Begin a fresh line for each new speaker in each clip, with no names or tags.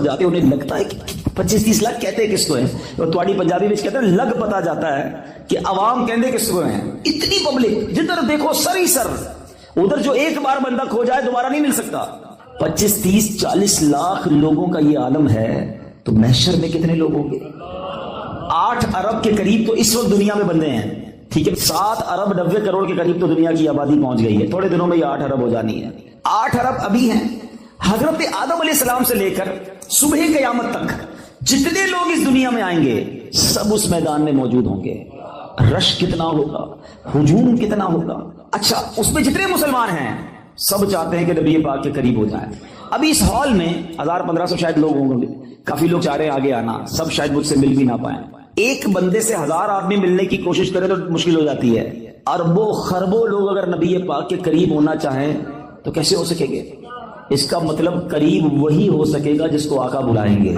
جاتے انہیں لگتا ہے کہ 25-30 لاکھ کہتے کس کو ہیں, تو تواڑی پنجابی میں کہتے ہیں لگ پتا جاتا ہے کہ عوام کہندے کس کو ہیں. اتنی پبلک جدھر دیکھو سر ہی سر, ادھر جو ایک بار بندہ کھو جائے دوبارہ نہیں مل سکتا. 25-30-40 لاکھ لوگوں کا یہ عالم ہے, تو محشر میں کتنے لوگ ہوں گے؟ 8 ارب کے قریب تو اس وقت دنیا میں بندے ہیں, ٹھیک ہے, 7 ارب 90 کروڑ کے قریب تو دنیا کی آبادی پہنچ گئی ہے, تھوڑے دنوں میں یہ 8 ارب ہو جانی ہے. 8 ارب ابھی ہیں. حضرت آدم علیہ السلام سے لے کر صبح قیامت تک جتنے لوگ اس دنیا میں آئیں گے سب اس میدان میں موجود ہوں گے. رش کتنا ہوگا, ہجوم کتنا ہوگا. اچھا, اس میں جتنے مسلمان ہیں سب چاہتے ہیں کہ نبی پاک کے قریب ہو جائیں. ابھی اس ہال میں 1000-1500 شاید لوگ ہوں گے, کافی لوگ چاہ رہے ہیں آگے آنا, سب شاید مجھ سے مل بھی نہ پائیں. ایک بندے سے 1000 آدمی ملنے کی کوشش کرے تو مشکل ہو جاتی ہے. اربوں خربوں لوگ اگر نبی پاک کے قریب ہونا چاہیں تو کیسے ہو سکے گے؟ اس کا مطلب قریب وہی ہو سکے گا جس کو آقا بلائیں گے.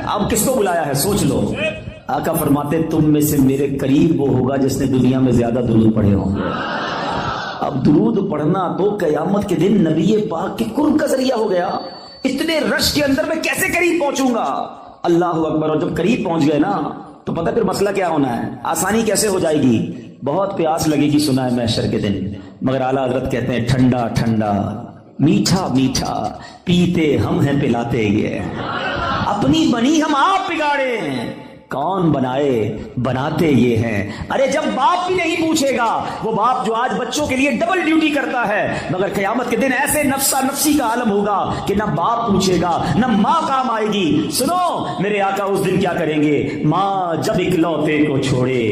اب کس کو بلایا ہے سوچ لو. آقا فرماتے تم میں سے میرے قریب وہ ہوگا جس نے دنیا میں زیادہ درود پڑھے ہوں گے. اب درود پڑھنا تو قیامت کے دن نبی پاک کے قرب کا ذریعہ ہو گیا. اتنے رش کے اندر میں کیسے قریب پہنچوں گا؟ اللہ اکبر. اور جب قریب پہنچ گئے نا تو پتہ پھر مسئلہ کیا ہونا ہے, آسانی کیسے ہو جائے گی. بہت پیاس لگے گی سنا ہے محشر کے دن, مگر اعلیٰ حضرت کہتے ہیں ٹھنڈا ٹھنڈا میٹھا میٹھا پیتے ہم ہیں پلاتے یہ, اپنی بنی ہم آپ بگاڑے کون بنائے بناتے یہ ہیں. ارے جب باپ بھی نہیں پوچھے گا, وہ باپ جو آج بچوں کے لیے ڈبل ڈیوٹی کرتا ہے, مگر قیامت کے دن ایسے نفسا نفسی کا عالم ہوگا کہ نہ باپ پوچھے گا نہ ماں کام آئے گی. سنو میرے آقا اس دن کیا کریں گے, ماں جب اکلوتے کو چھوڑے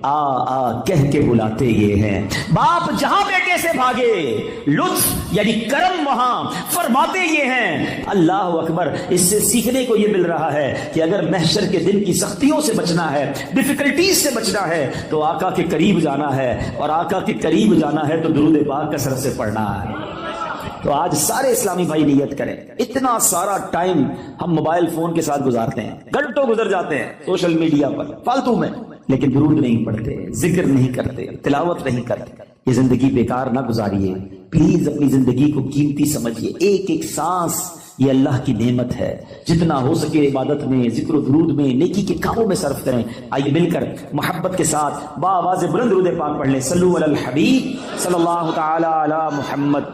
آ آ کہہ کے بلاتے یہ ہیں. باپ جہاں بیٹے سے بھاگے لطف یعنی کرم وہاں فرماتے یہ ہیں. اللہ اکبر. اس سے سیکھنے کو یہ مل رہا ہے کہ اگر محشر کے دن کی سختیوں سے بچنا ہے, ڈیفیکلٹیز سے بچنا ہے, تو آقا کے قریب جانا ہے, اور آقا کے قریب جانا ہے تو درود پاک کثرت سے پڑھنا ہے. تو آج سارے اسلامی بھائی نیت کریں. اتنا سارا ٹائم ہم موبائل فون کے ساتھ گزارتے ہیں, گھنٹوں گزر جاتے ہیں سوشل میڈیا پر فالتو میں, لیکن درود نہیں پڑھتے, ذکر نہیں کرتے, تلاوت نہیں کرتے. یہ زندگی بیکار نہ گزاریے پلیز, اپنی زندگی کو قیمتی سمجھیے. ایک ایک سانس یہ اللہ کی نعمت ہے. جتنا ہو سکے عبادت میں, ذکر و درود میں, نیکی کے کاموں میں صرف کریں. آئیے مل کر محبت کے ساتھ بآواز بلند درود پاک پڑھ لیں. صلو علی الحبیب صلی اللہ تعالی علی محمد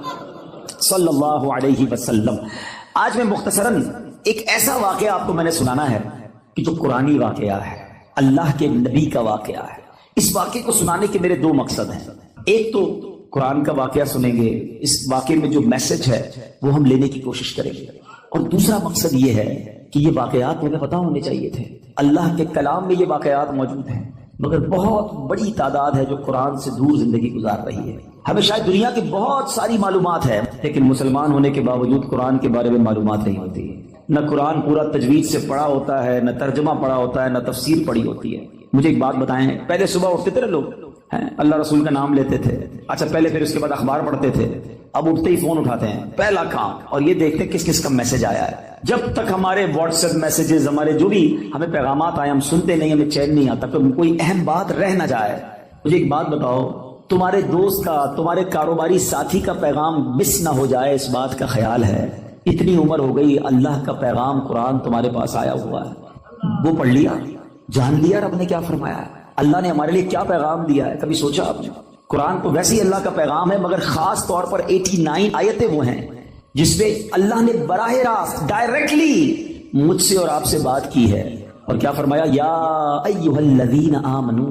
صلی اللہ علیہ وسلم. آج میں مختصراً ایک ایسا واقعہ آپ کو میں نے سنانا ہے کہ جو قرآنی واقعہ ہے, اللہ کے نبی کا واقعہ ہے. اس واقعے کو سنانے کے میرے 2 مقصد ہیں. ایک تو قرآن کا واقعہ سنیں گے, اس واقعے میں جو میسج ہے وہ ہم لینے کی کوشش کریں گے, اور دوسرا مقصد یہ ہے کہ یہ واقعات مجھے پتہ ہونے چاہیے تھے. اللہ کے کلام میں یہ واقعات موجود ہیں, مگر بہت بڑی تعداد ہے جو قرآن سے دور زندگی گزار رہی ہے. ہمیں شاید دنیا کی بہت ساری معلومات ہے, لیکن مسلمان ہونے کے باوجود قرآن کے بارے میں معلومات نہیں ہوتی. نہ قرآن پورا تجوید سے پڑھا ہوتا ہے, نہ ترجمہ پڑھا ہوتا ہے, نہ تفسیر پڑھی ہوتی ہے. مجھے ایک بات بتائیں, پہلے صبح اٹھتے تھے لوگ, اللہ رسول کا نام لیتے تھے, اچھا پہلے پھر اس کے بعد اخبار پڑھتے تھے, اب اٹھتے ہی فون اٹھاتے ہیں پہلا کام, اور یہ دیکھتے ہیں کس کس کا میسج آیا ہے. جب تک ہمارے واٹس ایپ میسجز, ہمارے جو بھی ہمیں پیغامات آئے, ہم سنتے نہیں, ہمیں چین نہیں آتا کہ کوئی اہم بات رہ نہ جائے. مجھے ایک بات بتاؤ, تمہارے دوست کا, تمہارے کاروباری ساتھی کا پیغام مس نہ ہو جائے, اس بات کا خیال ہے؟ اتنی عمر ہو گئی, اللہ کا پیغام قرآن تمہارے پاس آیا ہوا ہے, وہ پڑھ لیا, جان لیا رب نے کیا فرمایا ہے, اللہ نے ہمارے لیے کیا پیغام دیا ہے. کبھی سوچا آپ نے؟ قرآن تو ویسے ہی اللہ کا پیغام ہے, مگر خاص طور پر 89 آیتیں وہ ہیں جس میں اللہ نے براہ راست ڈائریکٹلی مجھ سے اور آپ سے بات کی ہے. اور کیا فرمایا, یا ایھا الذین آمنو,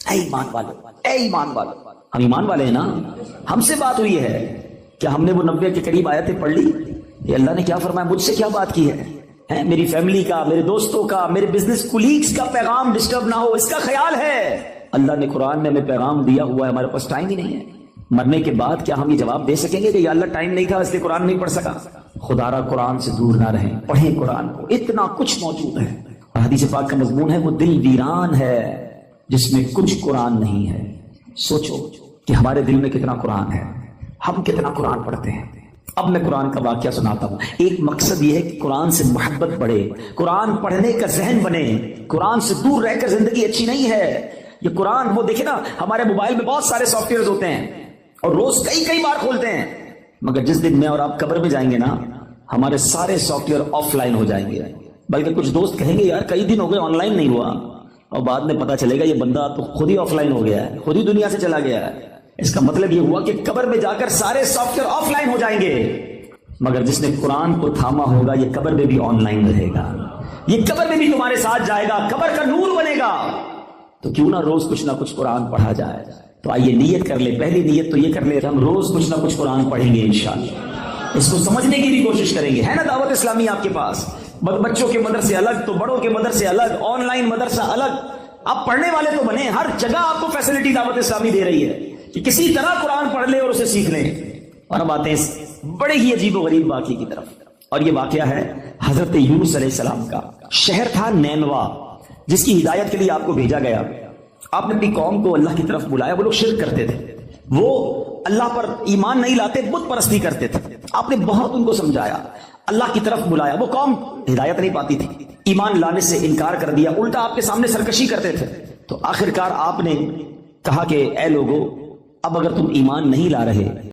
اے ایمان والو, اے ایمان والو. ہم ایمان والے ہیں نا, ہم سے بات ہوئی ہے. کیا ہم نے وہ 90 کے قریب آیتیں پڑھ لی؟ یہ اللہ نے کیا فرمایا, مجھ سے کیا بات کی ہے. میری فیملی کا, میرے دوستوں کا, میرے بزنس کولیگز کا پیغام ڈسٹرب نہ ہو, اس کا خیال ہے. اللہ نے قرآن میں ہمیں پیغام دیا ہوا ہے, ہمارے پاس ٹائم ہی نہیں ہے. مرنے کے بعد کیا ہم یہ جواب دے سکیں گے کہ یا اللہ ٹائم نہیں تھا اس لیے قرآن نہیں پڑھ سکا؟ خدا را قرآن سے دور نہ رہیں, پڑھیں قرآن کو, اتنا کچھ موجود ہے. اور حدیث پاک کا مضمون ہے, وہ دل ویران ہے جس میں کچھ قرآن نہیں ہے. سوچو کہ ہمارے دل میں کتنا قرآن ہے, ہم کتنا قرآن پڑھتے ہیں. اب میں قرآن کا واقعہ سناتا ہوں. ایک مقصد یہ ہے کہ قرآن سے محبت بڑھے, قرآن پڑھنے کا ذہن بنے. قرآن سے دور رہ کر زندگی اچھی نہیں ہے. یہ قرآن, وہ دیکھیں نا, ہمارے موبائل میں بہت سارے سافٹ ویئر ہوتے ہیں اور روز کئی بار کھولتے ہیں, مگر جس دن میں اور آپ قبر میں جائیں گے نا ہمارے سارے سافٹ ویئر آف لائن ہو جائیں گے. بلکہ کچھ دوست کہیں گے یار کئی دن ہو گئے آن لائن نہیں ہوا, اور بعد میں پتا چلے گا یہ بندہ تو خود ہی آف لائن ہو گیا ہے, خود ہی دنیا سے چلا گیا ہے. اس کا مطلب یہ ہوا کہ قبر میں جا کر سارے سافٹ ویئر آف لائن ہو جائیں گے, مگر جس نے قرآن کو تھاما ہوگا یہ قبر میں بھی آن لائن رہے گا, یہ قبر میں بھی تمہارے ساتھ جائے گا, قبر کا نور بنے گا. تو کیوں نہ روز کچھ نہ کچھ قرآن پڑھا جائے. تو آئیے نیت کر لیں, پہلی نیت تو یہ کر لیں کہ ہم روز کچھ نہ کچھ قرآن پڑھیں گے انشاءاللہ. اس کو سمجھنے کی بھی کوشش کریں گے. ہے نا دعوت اسلامی آپ کے پاس, بچوں کے مدرسے الگ تو بڑوں کے مدرسے الگ, آن لائن مدرسہ الگ. آپ پڑھنے والے تو بنے, ہر جگہ آپ کو فیسلٹی دعوت اسلامی دے رہی ہے کہ کسی طرح قرآن پڑھ لے اور اسے سیکھ لیں. اور اب آتے ہیں بڑے ہی عجیب و غریب واقعے کی طرف, اور یہ واقعہ ہے حضرت یونس علیہ السلام کا. شہر تھا نینوا, جس کی ہدایت کے لیے آپ کو بھیجا گیا. آپ نے اپنی قوم کو اللہ کی طرف بلایا. وہ لوگ شرک کرتے تھے, وہ اللہ پر ایمان نہیں لاتے, بت پرستی کرتے تھے. آپ نے بہت ان کو سمجھایا, اللہ کی طرف بلایا. وہ قوم ہدایت نہیں پاتی تھی, ایمان لانے سے انکار کر دیا, الٹا آپ کے سامنے سرکشی کرتے تھے. تو آخرکار آپ نے کہا کہ اے لوگو, اب اگر تم ایمان نہیں لا رہے